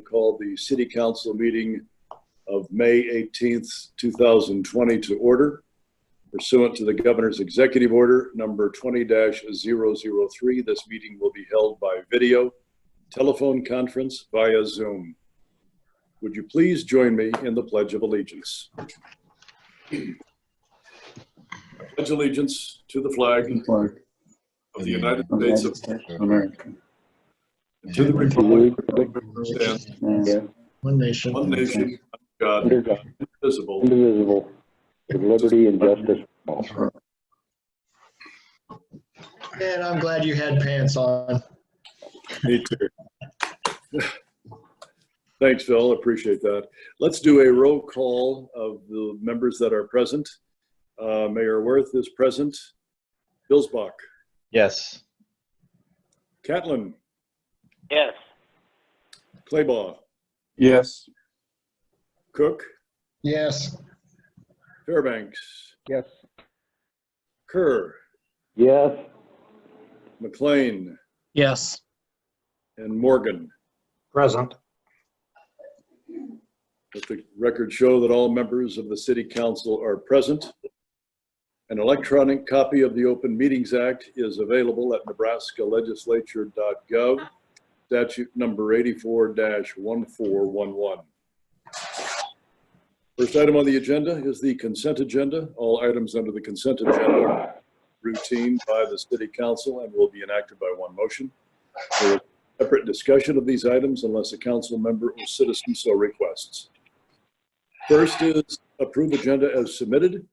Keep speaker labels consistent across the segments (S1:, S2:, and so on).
S1: Call the City Council meeting of May 18th, 2020 to order. Pursuant to the Governor's Executive Order number 20-003, this meeting will be held by video, telephone conference via Zoom. Would you please join me in the Pledge of Allegiance? I pledge allegiance to the flag of the United States of America, and to the republic which stands one nation, under God, indivisible,
S2: with liberty and justice for all.
S3: And I'm glad you had pants on.
S1: Me too. Thanks, Phil. Appreciate that. Let's do a roll call of the members that are present. Mayor Wirth is present. Bilsbach.
S4: Yes.
S1: Catlin.
S5: Yes.
S1: Claybaugh.
S6: Yes.
S1: Cook.
S3: Yes.
S1: Fairbanks.
S2: Yes.
S1: Kerr.
S2: Yes.
S1: McLean.
S5: Yes.
S1: And Morgan.
S5: Present.
S1: Let the record show that all members of the City Council are present. An electronic copy of the Open Meetings Act is available at nebraskalegislature.gov, statute number 84-1411. First item on the agenda is the consent agenda. All items under the consent agenda are routine by the City Council and will be enacted by one motion. There is separate discussion of these items unless a council member or citizen so requests. First is approve agenda as submitted.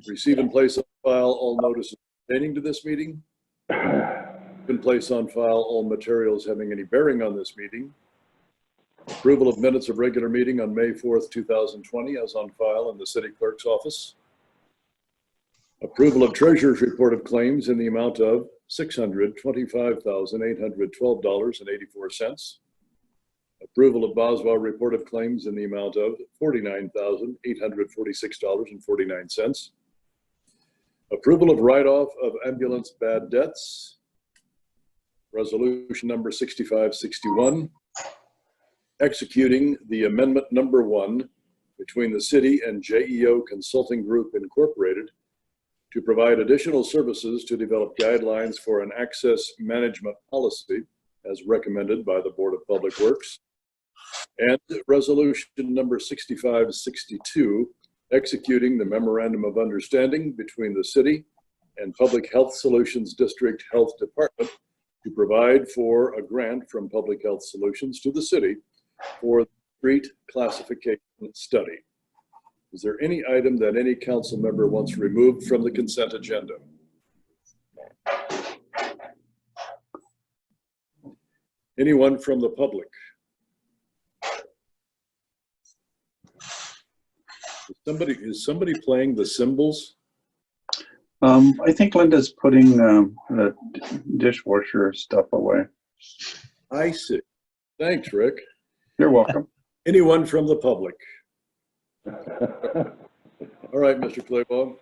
S1: Receive and place on file all notices pertaining to this meeting. And place on file all materials having any bearing on this meeting. Approval of minutes of regular meeting on May 4th, 2020 as on file in the City Clerk's office. Approval of Treasurer's report of claims in the amount of $625,812.84. Approval of Boswell report of claims in the amount of $49,846.49. Approval of write-off of ambulance bad debts. Resolution number 6561. Executing the amendment number 1 between the city and JEO Consulting Group Incorporated to provide additional services to develop guidelines for an access management policy as recommended by the Board of Public Works. And resolution number 6562, executing the memorandum of understanding between the city and Public Health Solutions District Health Department to provide for a grant from Public Health Solutions to the city for the street classification study. Is there any item that any council member wants removed from the consent agenda? Anyone from the public? Is somebody playing the cymbals?
S6: I think Linda's putting the dishwasher stuff away.
S1: I see. Thanks, Rick.
S6: You're welcome.
S1: Anyone from the public? All right, Mr. Claybaugh.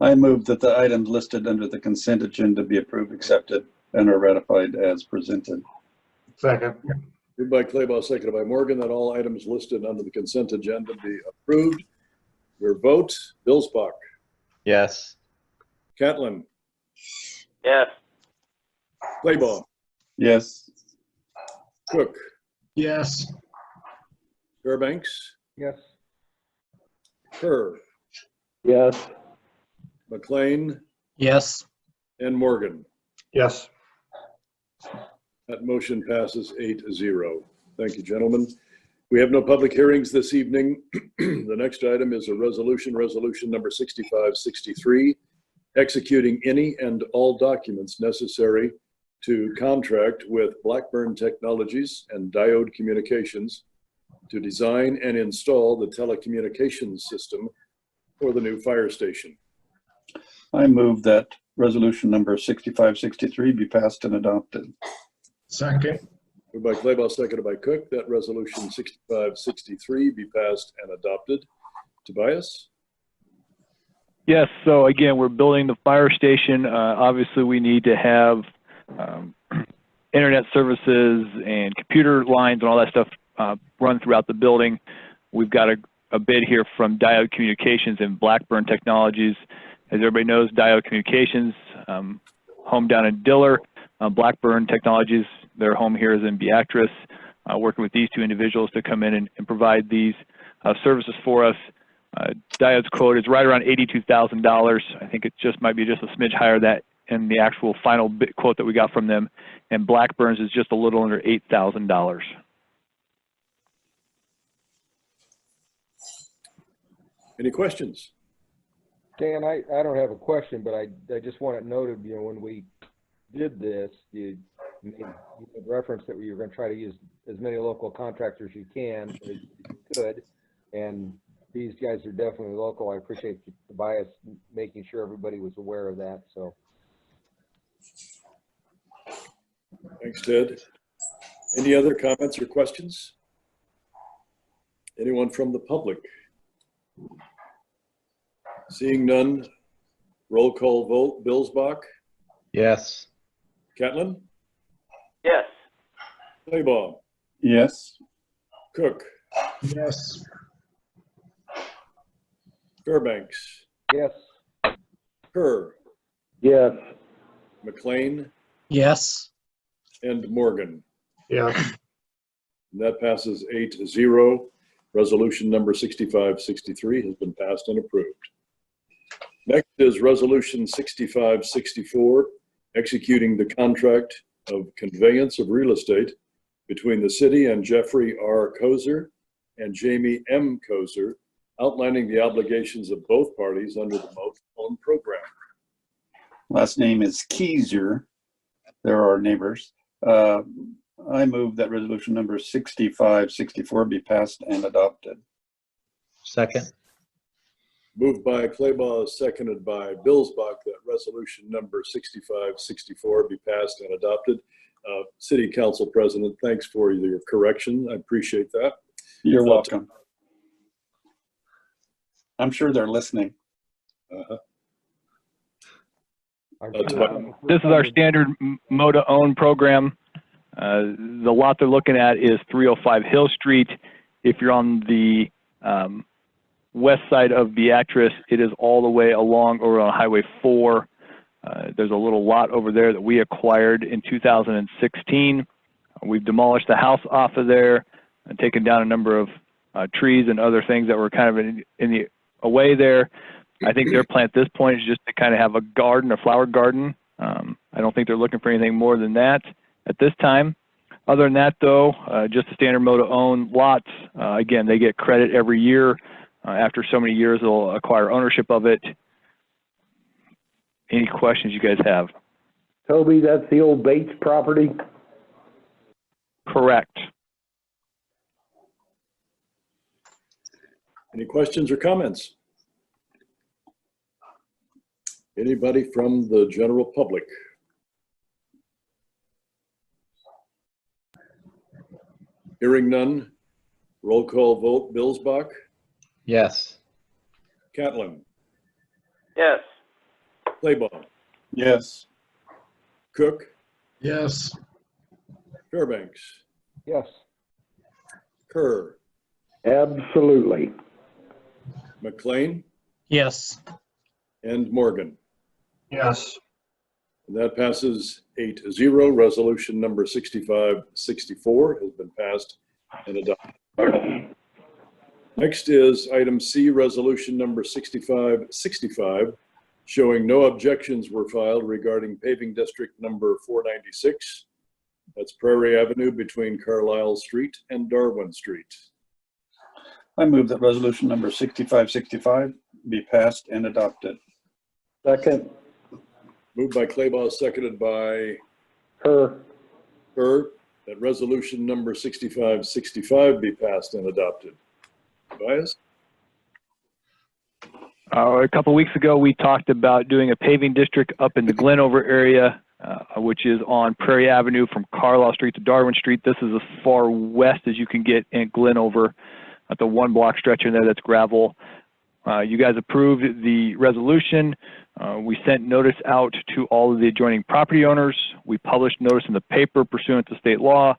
S6: I move that the items listed under the consent agenda be approved, accepted, and are ratified as presented.
S5: Second.
S1: Moved by Claybaugh, seconded by Morgan, that all items listed under the consent agenda be approved. Your vote, Bilsbach.
S4: Yes.
S1: Catlin.
S5: Yes.
S1: Claybaugh.
S6: Yes.
S1: Cook.
S3: Yes.
S1: Fairbanks.
S2: Yes.
S1: Kerr.
S2: Yes.
S1: McLean.
S5: Yes.
S1: And Morgan.
S5: Yes.
S1: That motion passes 8-0. Thank you, gentlemen. We have no public hearings this evening. The next item is a resolution number 6563, executing any and all documents necessary to contract with Blackburn Technologies and Diode Communications to design and install the telecommunications system for the new fire station.
S6: I move that resolution number 6563 be passed and adopted.
S3: Second.
S1: Moved by Claybaugh, seconded by Cook, that resolution 6563 be passed and adopted. Tobias?
S7: Yes, so again, we're building the fire station. Obviously, we need to have internet services and computer lines and all that stuff run throughout the building. We've got a bid here from Diode Communications and Blackburn Technologies. As everybody knows, Diode Communications, home down in Diller. Blackburn Technologies, their home here is in Beatrice. Working with these two individuals to come in and provide these services for us. Diode's quote is right around $82,000. I think it might be just a smidge higher that in the actual final bid quote that we got from them. And Blackburn's is just a little under $8,000.
S1: Any questions?
S2: Dan, I don't have a question, but I just want it noted, when we did this, you made reference that you were going to try to use as many local contractors you can, as you could, and these guys are definitely local. I appreciate Tobias making sure everybody was aware of that. So,
S1: Thanks, Ted. Any other comments or questions? Anyone from the public? Seeing none, roll call vote. Billsbach,
S4: Yes.
S1: Catlin,
S5: Yes.
S1: Claybaugh,
S6: Yes.
S1: Cook,
S3: Yes.
S1: Fairbanks,
S2: yes.
S1: Kerr,
S2: Yes.
S1: McLean,
S5: Yes.
S1: and Morgan.
S5: Yes.
S1: And that passes 8-0. Resolution number 6563 has been passed and approved. Next is Resolution 6564, executing the contract of conveyance of real estate between the city and Jeffrey R. Kozer and Jamie M. Kozer, outlining the obligations of both parties under the Own program.
S6: Last name is Keyser. They're our neighbors. I move that resolution number 6564 be passed and adopted.
S4: Second.
S1: Moved by Claybaugh, seconded by Billsbach, that resolution number 6564 be passed and adopted. City Council President, thanks for your correction. I appreciate that.
S6: You're welcome. I'm sure they're listening.
S7: This is our standard MODA own program. The lot they're looking at is 305 Hill Street. If you're on the west side of Beatrice, it is all the way along over on Highway 4. There's a little lot over there that we acquired in 2016. We've demolished the house off of there and taken down a number of trees and other things that were kind of in the away there. I think their plan at this point is just to kind of have a garden, a flower garden. I don't think they're looking for anything more than that at this time. Other than that, though, just the standard MODA owned lots. Again, they get credit every year. After so many years, they'll acquire ownership of it. Any questions you guys have?
S2: Toby, that's the old Bates property?
S7: Correct.
S1: Any questions or comments? Anybody from the general public? Hearing none, roll call vote. Billsbach,
S4: Yes.
S1: Catlin,
S5: Yes.
S1: Claybaugh,
S6: Yes.
S1: Cook,
S3: Yes.
S1: Fairbanks,
S2: Yes.
S1: Kerr,
S2: Absolutely.
S1: McLean,
S5: Yes.
S1: and Morgan.
S5: Yes.
S1: And that passes 8-0. Resolution number 6564 has been passed and adopted. Next is item C, resolution number 6565, showing no objections were filed regarding paving district number 496. That's Prairie Avenue between Carlisle Street and Darwin Street.
S6: I move that resolution number 6565 be passed and adopted.
S2: Second.
S1: Moved by Claybaugh, seconded by
S2: Her.
S1: Kerr, that resolution number 6565 be passed and adopted. Tobias?
S7: A couple of weeks ago, we talked about doing a paving district up in the Glenover area, which is on Prairie Avenue from Carlisle Street to Darwin Street. This is as far west as you can get in Glenover, at the 1 block stretch in there that's gravel. You guys approved the resolution. We sent notice out to all of the adjoining property owners. We published notice in the paper pursuant to state law.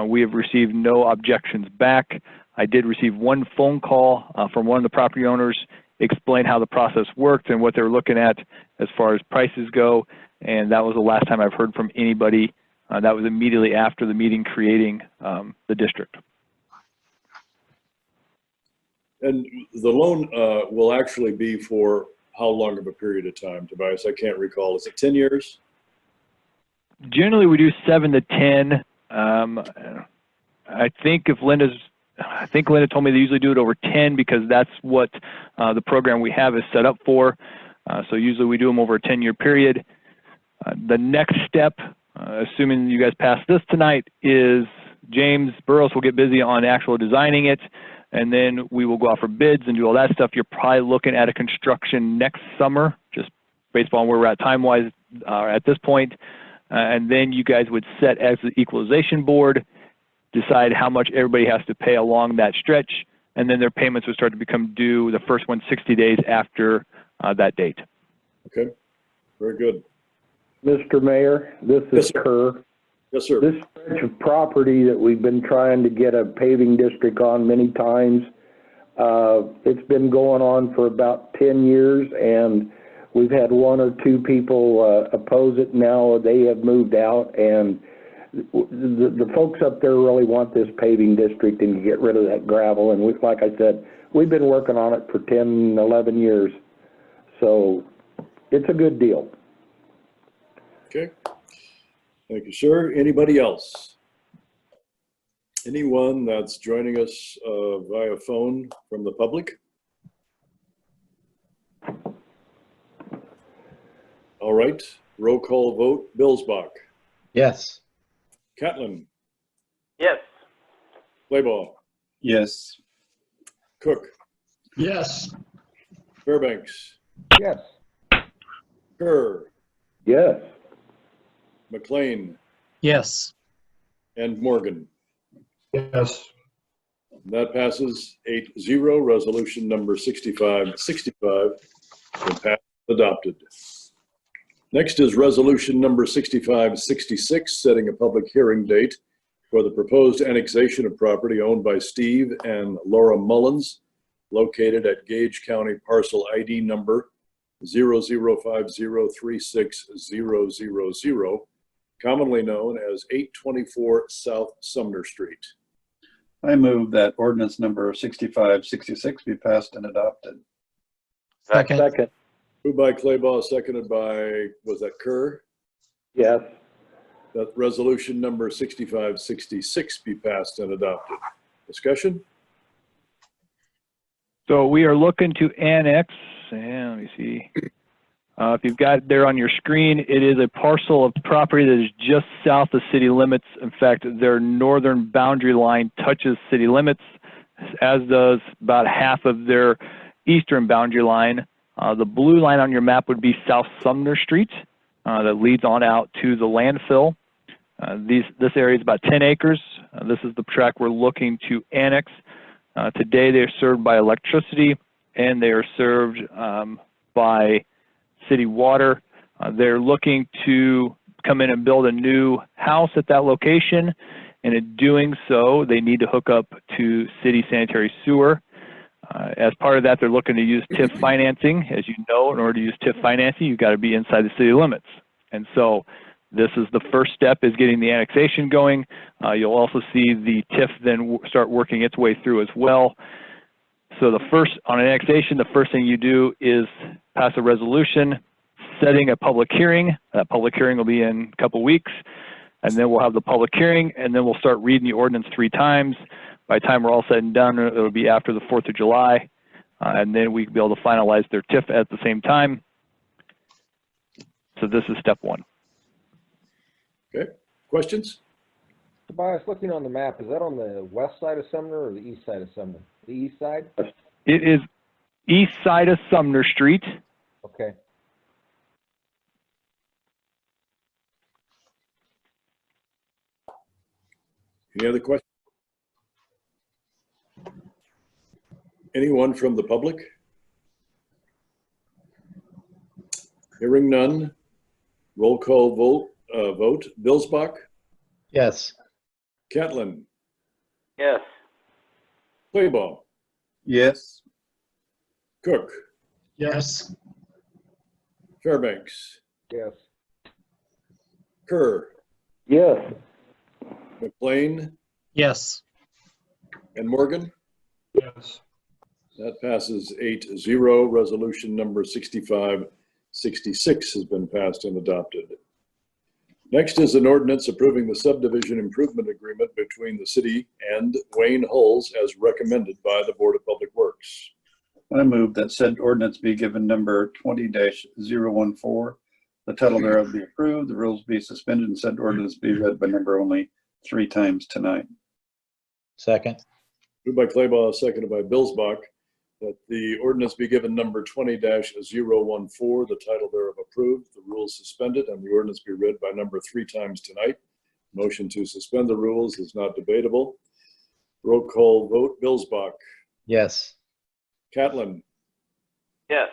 S7: We have received no objections back. I did receive one phone call from one of the property owners, explain how the process worked and what they were looking at as far as prices go. And that was the last time I've heard from anybody. That was immediately after the meeting creating the district.
S1: And the loan will actually be for how long of a period of time, Tobias? I can't recall. Is it 10 years?
S7: Generally, we do 7 to 10. I think Linda told me they usually do it over 10 because that's what the program we have is set up for. So usually we do them over a 10-year period. The next step, assuming you guys pass this tonight, is James Burrows will get busy on actual designing it, and then we will go out for bids and do all that stuff. You're probably looking at a construction next summer, just based on where we're at time-wise at this point. And then you guys would set as the equalization board, decide how much everybody has to pay along that stretch, and then their payments would start to become due, the first one 60 days after that date.
S1: Okay, very good.
S8: Mr. Mayor, this
S1: Yes,
S8: is
S1: sir.
S8: Kerr.
S1: Yes, sir.
S8: This stretch of property that we've been trying to get a paving district on many times, it's been going on for about 10 years, and we've had 1 or 2 people oppose it. Now they have moved out, and the folks up there really want this paving district and to get rid of that gravel. And like I said, we've been working on it for 10, 11 years. So it's a good deal.
S1: Okay. Thank you, sir. Anybody else? Anyone that's joining us via phone from the public? All right, roll call vote. Billsbach.
S4: Yes.
S1: Catlin.
S5: Yes.
S1: Playbaugh.
S6: Yes.
S1: Cook.
S3: Yes.
S1: Fairbanks.
S2: Yes.
S1: Kerr.
S8: Yes.
S1: McLean.
S5: Yes.
S1: And Morgan.
S5: Yes.
S1: That passes 8-0. Resolution number 6565 been passed, adopted. Next is resolution number 6566, setting a public hearing date for the proposed annexation of property owned by Steve and Laura Mullins, located at Gage County parcel ID number 0050360000, commonly known as 824 South Sumner Street.
S6: I move that ordinance number 6566 be passed and adopted.
S5: Second.
S8: Second.
S1: Moved by Claybaugh, seconded by, was that Kerr?
S8: Yes.
S1: That resolution number 6566 be passed and adopted. Discussion?
S7: So we are looking to annex, and let me see. If you've got it there on your screen, it is a parcel of property that is just south of city limits. In fact, their northern boundary line touches city limits, as does about half of their eastern boundary line. The blue line on your map would be South Sumner Street that leads on out to the landfill. This area is about 10 acres. This is the tract we're looking to annex. Today they're served by electricity and they are served by city water. They're looking to come in and build a new house at that location, and in doing so, they need to hook up to city sanitary sewer. As part of that, they're looking to use TIF financing. As you know, in order to use TIF financing, you've got to be inside the city limits. And so this is the first step, is getting the annexation going. You'll also see the TIF then start working its way through as well. So on annexation, the first thing you do is pass a resolution setting a public hearing. That public hearing will be in a couple weeks, and then we'll have the public hearing, and then we'll start reading the ordinance 3 times. By the time we're all said and done, it'll be after the 4th of July, and then we'll be able to finalize their TIF at the same time. So this is step 1.
S1: Okay, questions?
S2: Tobias, looking on the map, is that on the west side of Sumner or the east side of Sumner? The east side?
S7: It is east side of Sumner Street.
S2: Okay.
S1: Any other questions? Anyone from the public? Hearing none. Roll call vote. vote. Billsbach,
S4: Yes.
S1: Catlin,
S5: Yes.
S1: Claybaugh,
S6: Yes.
S1: Cook,
S3: Yes.
S1: Fairbanks,
S2: Yes.
S1: Kerr,
S8: Yes.
S1: McLean,
S5: Yes.
S1: and Morgan.
S3: Yes.
S1: That passes 8-0. Resolution number 6566 has been passed and adopted. Next is an ordinance approving the subdivision improvement agreement between the city and Wayne Hulls as recommended by the Board of Public Works.
S6: I move that said ordinance be given number 20-014. The title thereof be approved, the rules be suspended, and said ordinance be read by number only 3 times tonight.
S4: Second.
S1: Moved by Claybaugh, seconded by Billsbach, that the ordinance be given number 20-014, the title thereof approved, the rules suspended, and the ordinance be read by number 3 times tonight. Motion to suspend the rules is not debatable. Roll call vote. Billsbach,
S4: Yes.
S1: Catlin,
S5: Yes.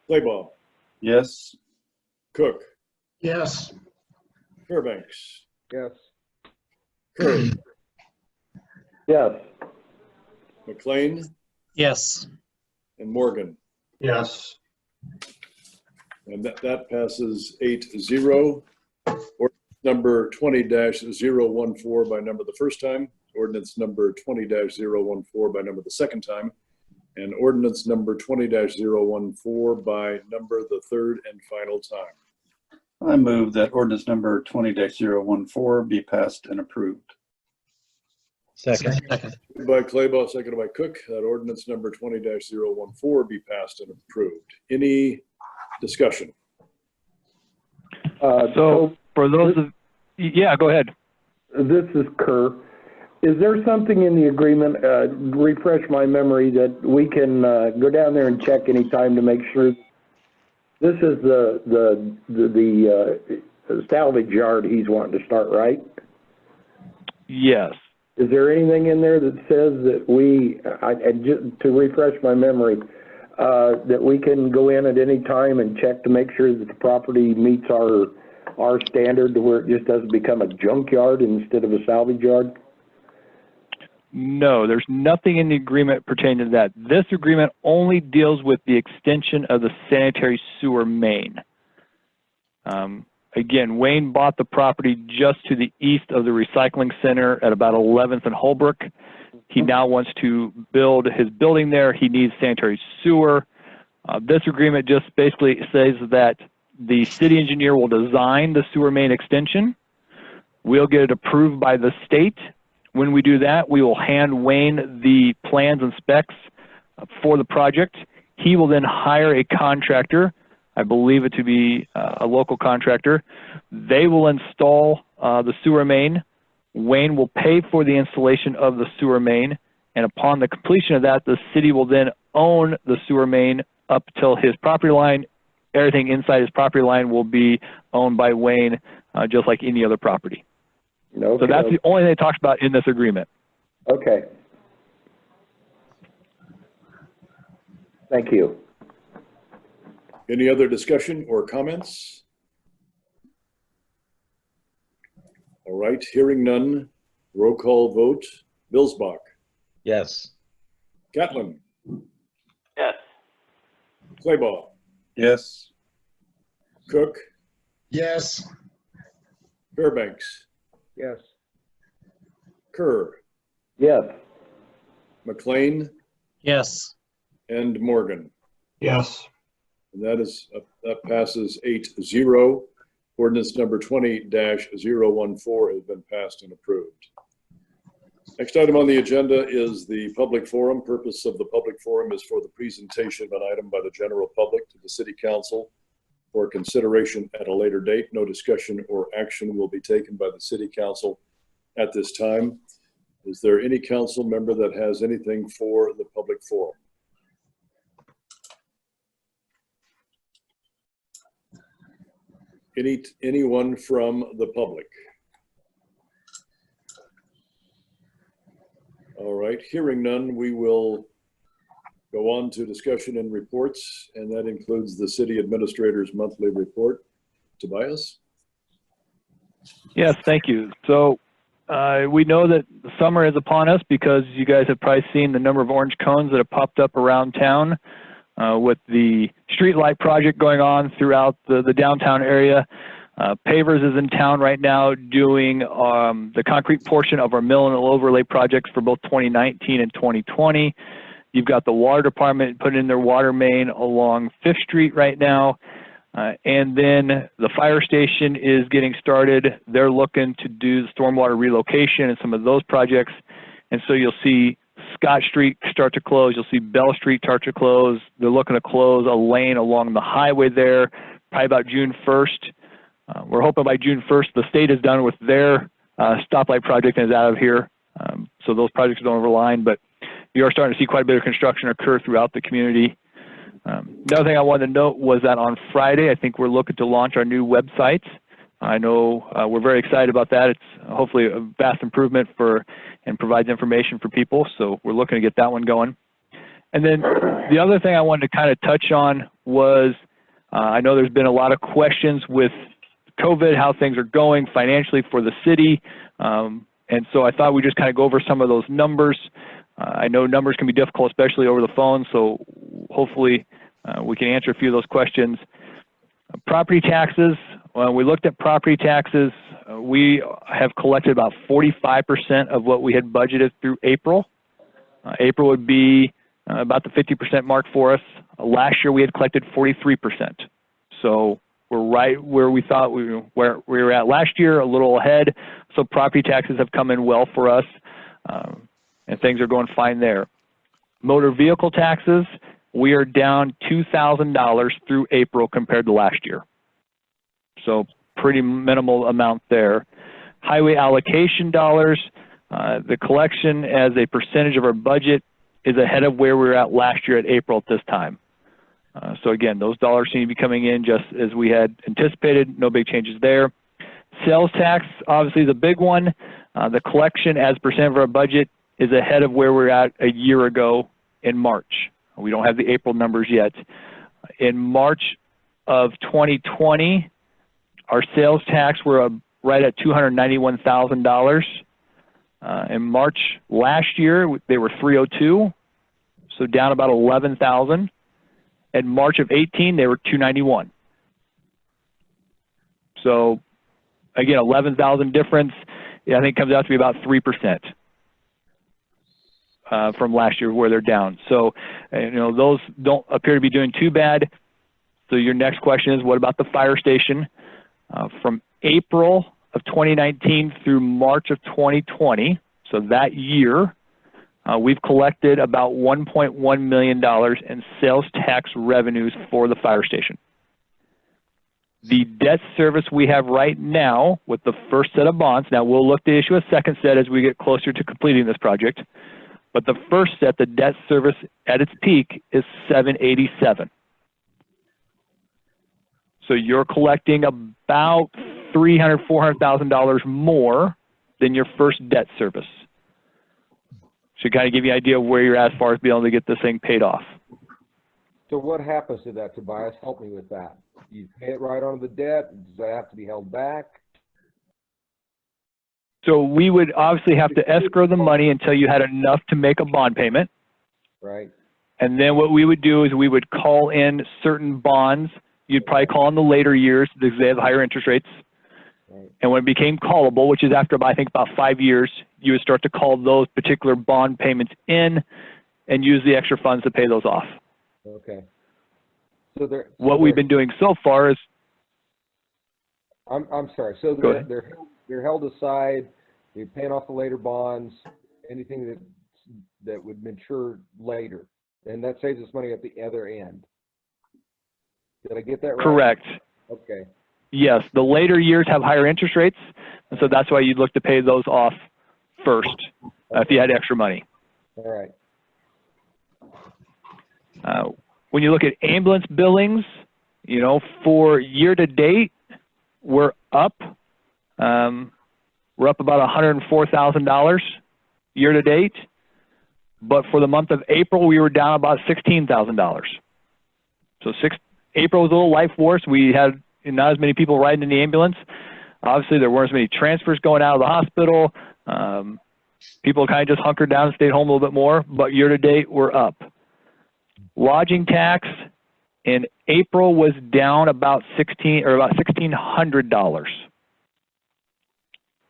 S1: Claybaugh,
S6: Yes.
S1: Cook,
S3: Yes.
S1: Fairbanks,
S2: Yes.
S1: Kerr,
S8: Yes.
S1: McLean,
S5: Yes.
S1: and Morgan.
S3: Yes.
S1: And that passes 8-0. Ordinance number 20-014 by number the first time, ordinance number 20-014 by number the second time, and ordinance number 20-014 by number the third and final time.
S6: I move that ordinance number 20-014 be passed and approved.
S4: Second.
S1: Moved by Claybaugh, seconded by Cook, that ordinance number 20-014 be passed and approved. Any discussion?
S7: So for those of, yeah, go ahead.
S8: This is Kerr. Is there something in the agreement, refresh my memory, that we can go down there and check anytime to make sure? This is the salvage yard he's wanting to start, right?
S7: Yes.
S8: Is there anything in there that says that to refresh my memory, that we can go in at any time and check to make sure that the property meets our standard to where it just doesn't become a junkyard instead of a salvage yard?
S7: No, there's nothing in the agreement pertaining to that. This agreement only deals with the extension of the sanitary sewer main. Again, Wayne bought the property just to the east of the recycling center at about 11th and Holbrook. He now wants to build his building there. He needs sanitary sewer. This agreement just basically says that the city engineer will design the sewer main extension. We'll get it approved by the state. When we do that, we will hand Wayne the plans and specs for the project. He will then hire a contractor, I believe it to be a local contractor. They will install the sewer main. Wayne will pay for the installation of the sewer main, and upon the completion of that, the city will then own the sewer main up till his property line. Everything inside his property line will be owned by Wayne, just like any other property.
S8: Okay.
S7: So that's the only thing it talks about in this agreement.
S8: Okay. Thank you.
S1: Any other discussion or comments? All right, hearing none, roll call vote. Billsbach,
S4: Yes.
S1: Catlin,
S5: Yes.
S1: Claybaugh,
S6: Yes.
S1: Cook,
S3: Yes.
S1: Fairbanks,
S2: Yes.
S1: Kerr,
S8: Yes.
S1: McLean,
S5: Yes.
S1: and Morgan.
S3: Yes.
S1: And that passes 8-0. Ordinance number 20-014 has been passed and approved. Next item on the agenda is the public forum. Purpose of the public forum is for the presentation of an item by the general public to the city council for consideration at a later date. No discussion or action will be taken by the city council at this time. Is there any council member that has anything for the public forum? Anyone from the public? All right, hearing none, we will go on to discussion and reports, and that includes the city administrator's monthly report. Tobias?
S7: Yes, thank you. So we know that the summer is upon us because you guys have probably seen the number of orange cones that have popped up around town with the street light project going on throughout the downtown area. Pavers is in town right now doing the concrete portion of our mill and overlay projects for both 2019 and 2020. You've got the water department putting in their water main along 5th Street right now. And then the fire station is getting started. They're looking to do the stormwater relocation and some of those projects. And so you'll see Scott Street start to close. You'll see Bell Street start to close. They're looking to close a lane along the highway there, probably about June 1st. We're hoping by June 1st, the state is done with their stoplight project and is out of here. So those projects don't overline, but you are starting to see quite a bit of construction occur throughout the community. Another thing I wanted to note was that on Friday, I think we're looking to launch our new website. I know we're very excited about that. It's hopefully a vast improvement and provides information for people. So we're looking to get that one going. And then the other thing I wanted to kind of touch on was I know there's been a lot of questions with COVID, how things are going financially for the city. And so I thought we'd just kind of go over some of those numbers. I know numbers can be difficult, especially over the phone, so hopefully we can answer a few of those questions. Property taxes, when we looked at property taxes, we have collected about 45% of what we had budgeted through April. April would be about the 50% mark for us. Last year we had collected 43%. So we're right where we thought we were at last year, a little ahead. So property taxes have come in well for us. And things are going fine there. Motor vehicle taxes, we are down $2,000 through April compared to last year. So pretty minimal amount there. Highway allocation dollars, the collection as a percentage of our budget is ahead of where we were at last year at April at this time. So again, those dollars seem to be coming in just as we had anticipated, no big changes there. Sales tax, obviously the big one. The collection as percent of our budget is ahead of where we're at a year ago in March. We don't have the April numbers yet. In March of 2020, our sales tax were right at $291,000. In March last year, they were $302,000, so down about $11,000. In March of 18, they were $291,000. So again, $11,000 difference, I think comes out to be about 3%. From last year where they're down. So, you know, those don't appear to be doing too bad. So your next question is, what about the fire station? From April of 2019 through March of 2020, so that year, we've collected about $1.1 million in sales tax revenues for the fire station. The debt service we have right now with the first set of bonds, now we'll look to issue a second set as we get closer to completing this project. But the first set, the debt service at its peak is $787. So you're collecting about $300,000, $400,000 more than your first debt service. Should kind of give you an idea of where you're at as far as being able to get this thing paid off.
S2: So what happens to that, Tobias? Help me with that. You pay it right on the debt? Does that have to be held back?
S7: So we would obviously have to escrow the money until you had enough to make a bond payment.
S2: Right.
S7: And then what we would do is we would call in certain bonds. You'd probably call in the later years because they have higher interest rates.
S2: Right.
S7: And when it became callable, which is after I think about 5 years, you would start to call those particular bond payments in and use the extra funds to pay those off.
S2: Okay. So
S7: what we've been doing so far is.
S2: I'm sorry. So they're held aside. You're paying off the later bonds, anything that would mature later, and that saves us money at the other end. Did I get that right?
S7: Correct.
S2: Okay.
S7: Yes, the later years have higher interest rates, and so that's why you'd look to pay those off first if you had extra money.
S2: All right.
S7: When you look at ambulance billings, you know, for year to date, we're up. We're up about $104,000 year to date, but for the month of April, we were down about $16,000. So April was a little light for us. We had not as many people riding in the ambulance. Obviously, there weren't as many transfers going out of the hospital. People kind of just hunkered down and stayed home a little bit more, but year to date, we're up. Lodging tax in April was down about $1,600.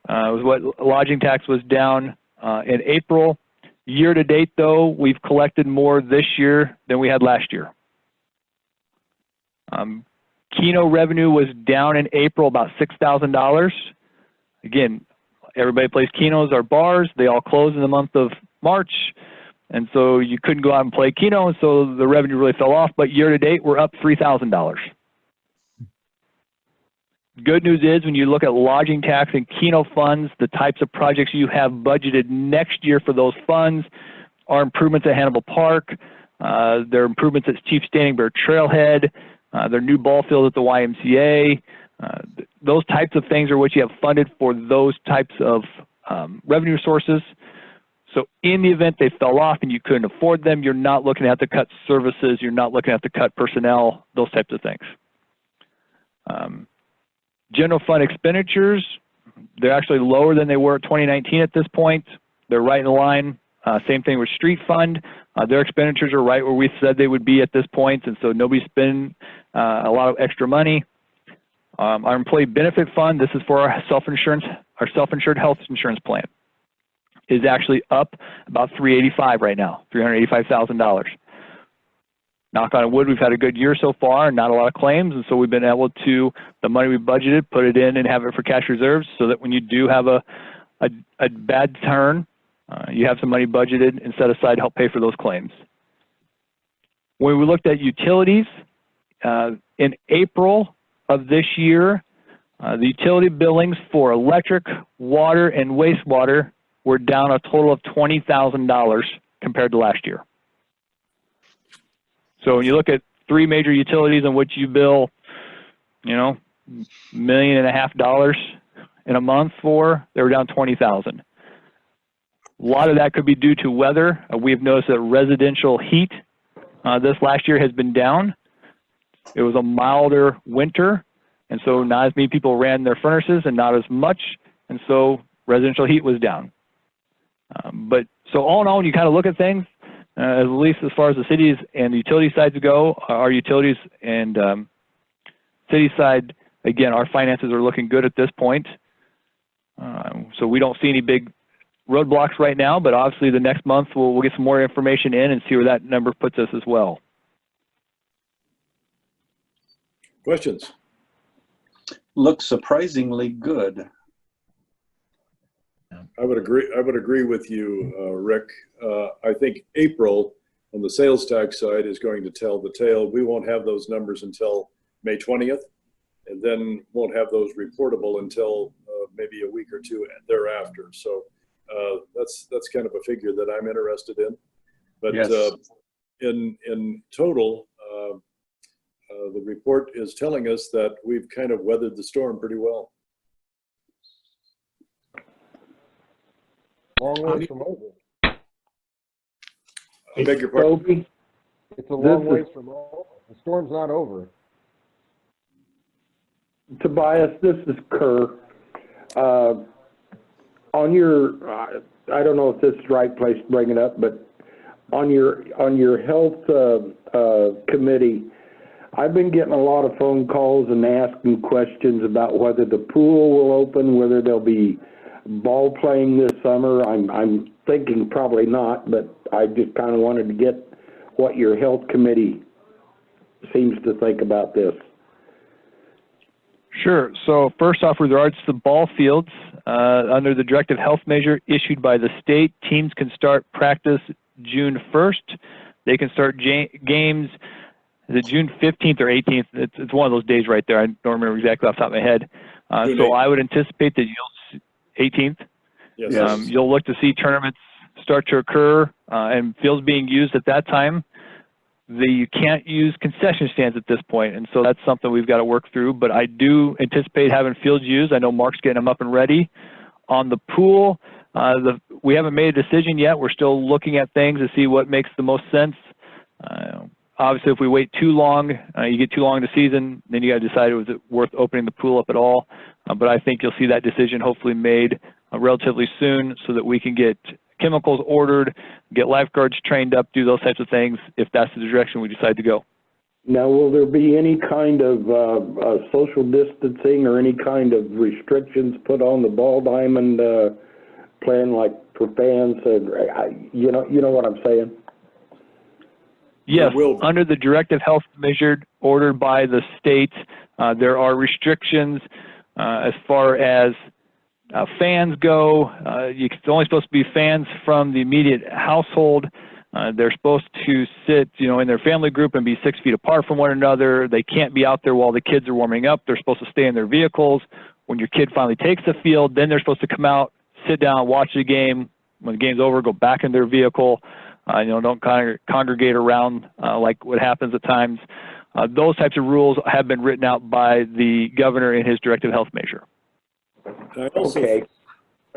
S7: Was what lodging tax was down in April. Year to date, though, we've collected more this year than we had last year. Keno revenue was down in April about $6,000. Again, everybody plays Kenos or bars. They all close in the month of March. And so you couldn't go out and play Keno, and so the revenue really fell off. But year to date, we're up $3,000. Good news is when you look at lodging tax and Keno funds, the types of projects you have budgeted next year for those funds are improvements at Hannibal Park. There are improvements at Chief Standing Bear Trailhead. There are new ball fields at the YMCA. Those types of things are what you have funded for those types of revenue sources. So in the event they fell off and you couldn't afford them, you're not looking to have to cut services, you're not looking to have to cut personnel, those types of things. General fund expenditures, they're actually lower than they were at 2019 at this point. They're right in line. Same thing with street fund. Their expenditures are right where we said they would be at this point, and so nobody's spending a lot of extra money. Our employee benefit fund, this is for our self-insured health insurance plan, is actually up about $385 right now, $385,000. Knock on wood, we've had a good year so far, not a lot of claims, and so we've been able to, the money we budgeted, put it in and have it for cash reserves so that when you do have a bad turn, you have some money budgeted and set aside to help pay for those claims. When we looked at utilities, in April of this year, the utility billings for electric, water, and wastewater were down a total of $20,000 compared to last year. So when you look at three major utilities in which you bill, $1.5 million in a month for, they were down $20,000. A lot of that could be due to weather. We've noticed that residential heat this last year has been down. It was a milder winter, and so not as many people ran their furnaces and not as much, and so residential heat was down. But so all in all, when you kind of look at things, at least as far as the cities and the utility sides go, our utilities and city side, again, our finances are looking good at this point. So we don't see any big roadblocks right now, but obviously the next month we'll get some more information in and see where that number puts us as well.
S1: Questions?
S6: Looks surprisingly good.
S1: I would agree with you, Rick. I think April on the sales tax side is going to tell the tale. We won't have those numbers until May 20th, and then won't have those reportable until maybe a week or two thereafter. So that's kind of a figure that I'm interested in. But
S6: yes.
S1: In total, the report is telling us that we've kind of weathered the storm pretty well.
S2: Long way from over.
S1: I beg your pardon?
S8: Toby,
S2: It's a long ways from over. The storm's not over.
S8: Tobias, this is Kerr. On your, I don't know if this is the right place to bring it up, but on your health committee, I've been getting a lot of phone calls and asking questions about whether the pool will open, whether there'll be ball playing this summer. I'm thinking probably not, but I just kind of wanted to get what your health committee seems to think about this.
S7: Sure. So first off, with regards to the ball fields, under the directive health measure issued by the state, teams can start practice June 1st. They can start games, is it June 15th or 18th? It's one of those days right there. I don't remember exactly off the top of my head. So I would anticipate that you'll 18th.
S1: Yes.
S7: You'll look to see tournaments start to occur and fields being used at that time. You can't use concession stands at this point, and so that's something we've got to work through, but I do anticipate having fields used. I know Mark's getting them up and ready. On the pool, we haven't made a decision yet. We're still looking at things to see what makes the most sense. obviously, if we wait too long, you get too long in the season, then you got to decide was it worth opening the pool up at all. But I think you'll see that decision hopefully made relatively soon so that we can get chemicals ordered, get lifeguards trained up, do those types of things if that's the direction we decide to go.
S8: Now, will there be any kind of social distancing or any kind of restrictions put on the ball diamond plan, like for fans? You know what I'm saying?
S7: Yes, under the directive health measure ordered by the state, there are restrictions as far as fans go. It's only supposed to be fans from the immediate household. They're supposed to sit, in their family group and be 6 feet apart from one another. They can't be out there while the kids are warming up. They're supposed to stay in their vehicles. When your kid finally takes the field, then they're supposed to come out, sit down, watch the game. When the game's over, go back in their vehicle. Don't congregate around like what happens at times. Those types of rules have been written out by the governor in his directive health measure.
S1: I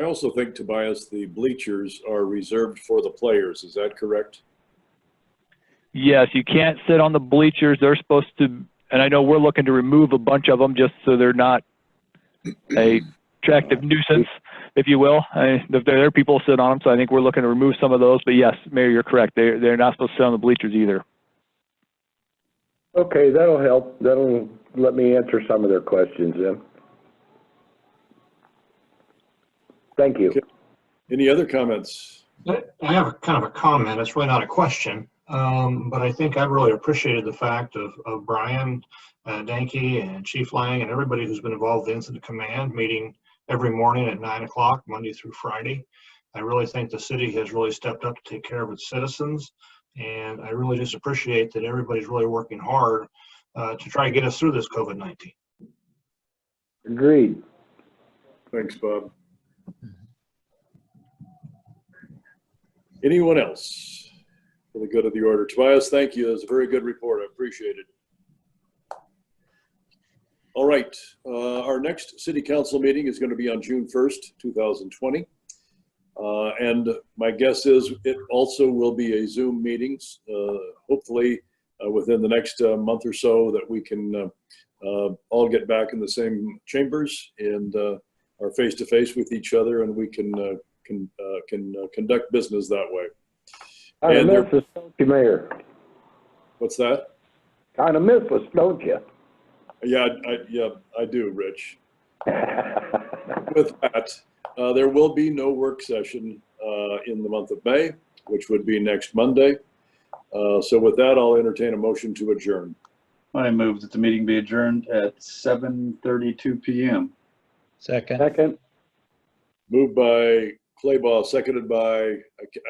S1: also think, Tobias, the bleachers are reserved for the players. Is that correct?
S7: Yes, you can't sit on the bleachers. They're supposed to, and I know we're looking to remove a bunch of them just so they're not a attractive nuisance, if you will. There are people sit on them, so I think we're looking to remove some of those. But yes, Mayor, you're correct. They're not supposed to sit on the bleachers either.
S8: Okay, that'll help. That'll let me answer some of their questions then. Thank you.
S1: Okay. Any other comments?
S3: I have a kind of a comment. It's really not a question, but I think I really appreciated the fact of Brian Danke and Chief Lang and everybody who's been involved in Incident Command meeting every morning at 9 o'clock, Monday through Friday. I really think the city has really stepped up to take care of its citizens, and I really just appreciate that everybody's really working hard to try to get us through this COVID-19.
S8: Agreed.
S1: Thanks, Bob. Anyone else for the good of the order? Tobias, thank you. That's a very good report. I appreciate it. All right. Our next city council meeting is going to be on June 1st, 2020. And my guess is it also will be a Zoom meeting, hopefully within the next month or so, that we can all get back in the same chambers and are face-to-face with each other, and we can conduct business that way.
S8: Kind of miss us, don't you, Mayor?
S1: What's that?
S8: Kind of miss us, don't you?
S1: Yeah, I do, Rich. With that, there will be no work session in the month of May, which would be next Monday. So with that, I'll entertain a motion to adjourn.
S6: I move that the meeting be adjourned at 7:32 p.m.
S4: Second.
S1: Moved by Claybaugh, seconded by,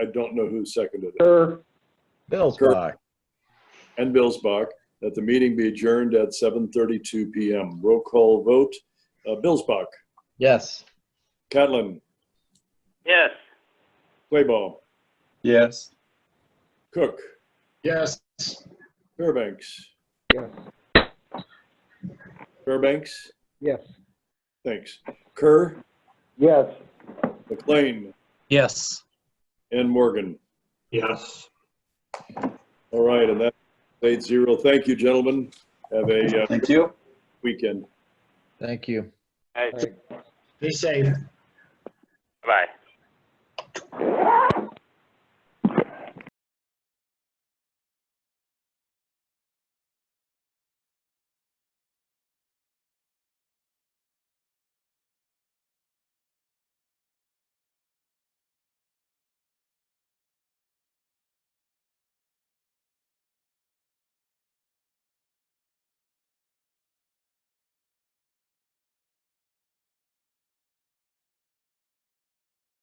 S1: I don't know who seconded it.
S8: Sir.
S4: Billsbach.
S1: And Billsbach, that the meeting be adjourned at 7:32 p.m. Roll call vote. Billsbach.
S4: Yes.
S1: Catlin.
S5: Yes.
S1: Claybaugh.
S6: Yes.
S1: Cook.
S3: Yes.
S1: Fairbanks.
S2: Yes.
S1: Fairbanks.
S2: Yes.
S1: Thanks. Kerr.
S8: Yes.
S1: McLean.
S5: Yes.
S1: And Morgan.
S3: Yes.
S1: All right, and that's 8-0. Thank you, gentlemen. Have a
S6: Thank you.
S1: weekend.
S4: Thank you.
S5: Hey.
S3: Be safe.